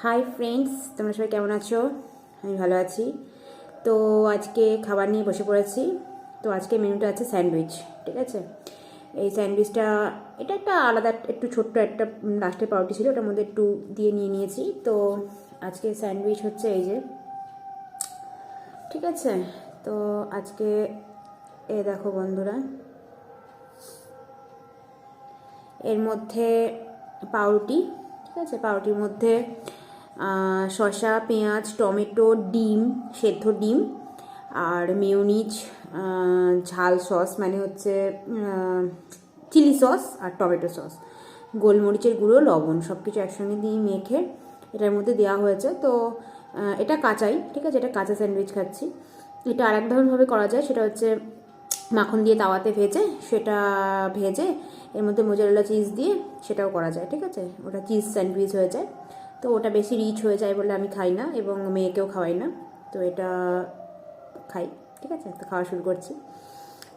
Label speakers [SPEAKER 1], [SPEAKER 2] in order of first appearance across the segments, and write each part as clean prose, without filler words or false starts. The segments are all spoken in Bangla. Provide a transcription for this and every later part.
[SPEAKER 1] হাই ফ্রেন্ডস, তোমরা সবাই কেমন আছো? আমি ভালো আছি। তো আজকে খাবার নিয়ে বসে পড়েছি। তো আজকে মেনুটা আছে স্যান্ডউইচ, ঠিক আছে। এই স্যান্ডউইচটা এটা একটা আলাদা, একটু ছোট্ট একটা লাস্টে পাউরুটি ছিল, ওটার মধ্যে একটু দিয়ে নিয়েছি। তো আজকে স্যান্ডউইচ হচ্ছে এই যে, ঠিক আছে। তো আজকে দেখো বন্ধুরা, এর মধ্যে পাউরুটি, ঠিক আছে, পাউরুটির মধ্যে শসা, পেঁয়াজ, টমেটো, ডিম, সেদ্ধ ডিম, আর মেয়োনিজ, ঝাল সস মানে হচ্ছে চিলি সস, আর টমেটো সস, গোলমরিচের গুঁড়ো, লবণ, সব কিছু একসঙ্গে দিয়ে মেখে এটার মধ্যে দেওয়া হয়েছে। তো এটা কাঁচাই, ঠিক আছে, এটা কাঁচা স্যান্ডউইচ খাচ্ছি। এটা আর এক ধরনভাবে করা যায়, সেটা হচ্ছে মাখন দিয়ে তাওয়াতে ভেজে এর মধ্যে মোজারেলা চিজ দিয়ে সেটাও করা যায়, ঠিক আছে। ওটা চিজ স্যান্ডউইচ হয়ে যায়। তো ওটা বেশি রিচ হয়ে যায় বলে আমি খাই না, এবং মেয়েকেও খাওয়াই না। তো এটা খাই, ঠিক আছে। তো খাওয়া শুরু করছি।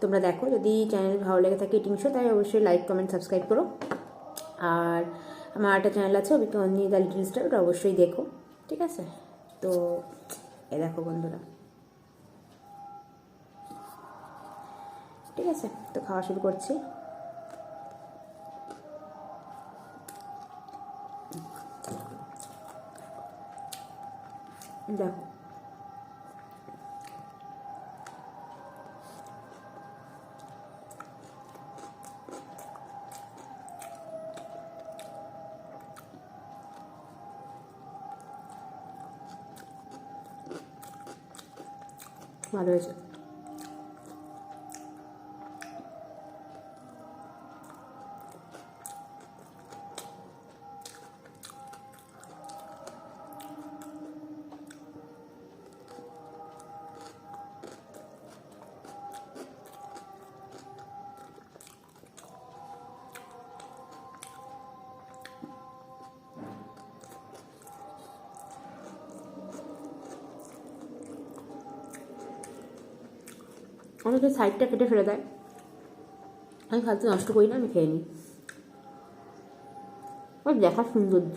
[SPEAKER 1] তোমরা দেখো, যদি চ্যানেল ভালো লেগে থাকে ইটিং শো, তাই অবশ্যই লাইক, কমেন্ট, সাবস্ক্রাইব করো। আর আমার একটা চ্যানেল আছে অবিকা অনলি দ্য লিটল স্টার, ওটা অবশ্যই দেখো, ঠিক আছে। তো দেখো বন্ধুরা, ঠিক আছে। তো খাওয়া শুরু করছি। দেখো, ভালো হয়েছে। অনেকে সাইডটা কেটে ফেলে দেয়, আমি ফালতু নষ্ট করি না, আমি খেয়ে নিই। আর দেখার সৌন্দর্য।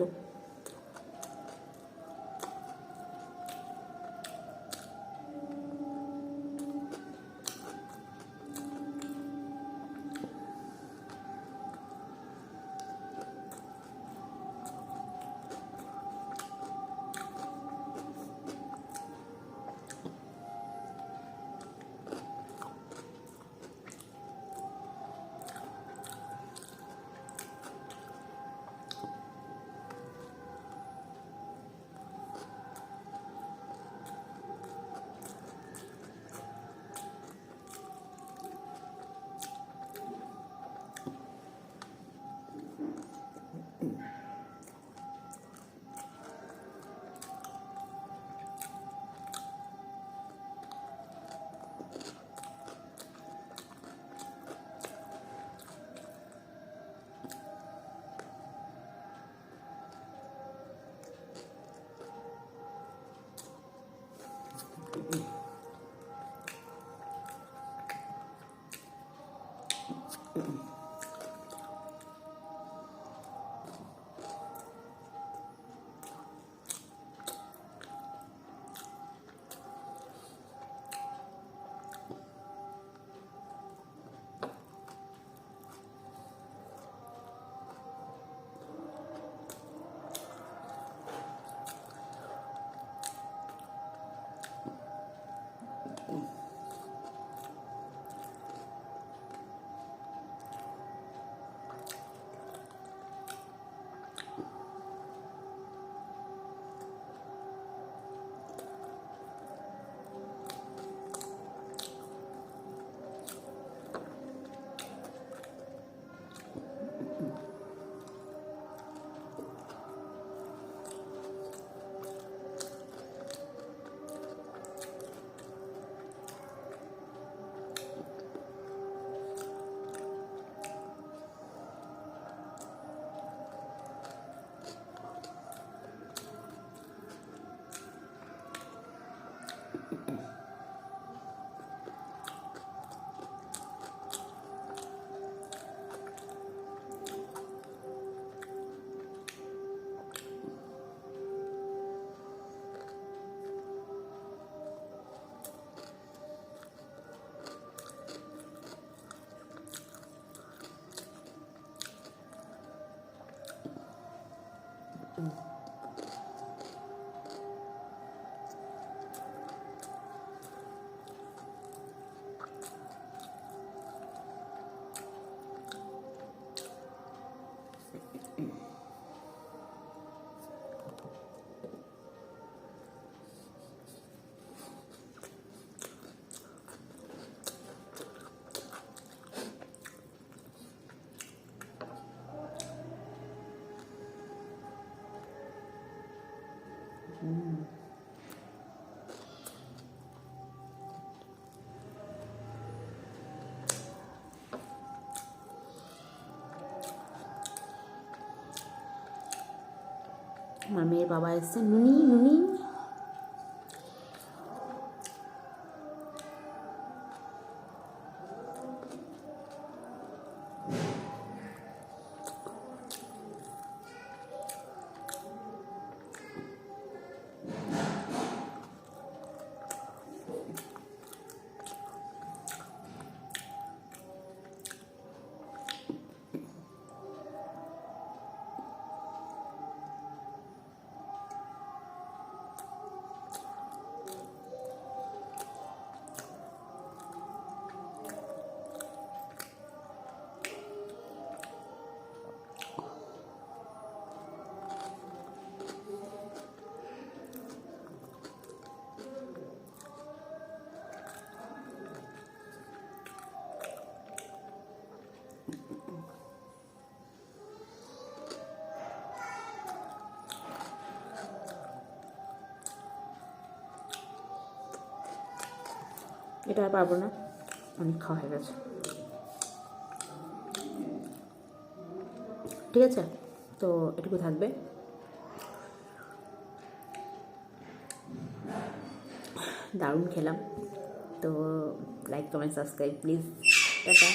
[SPEAKER 1] আমার মেয়ের বাবা এসছে, নুনি নুনি। এটা আর পারবো না, অনেক খাওয়া হয়ে গেছে। ঠিক আছে, তো এটুকু থাকবে। দারুণ খেলাম। তো like comment subscribe please. Tata.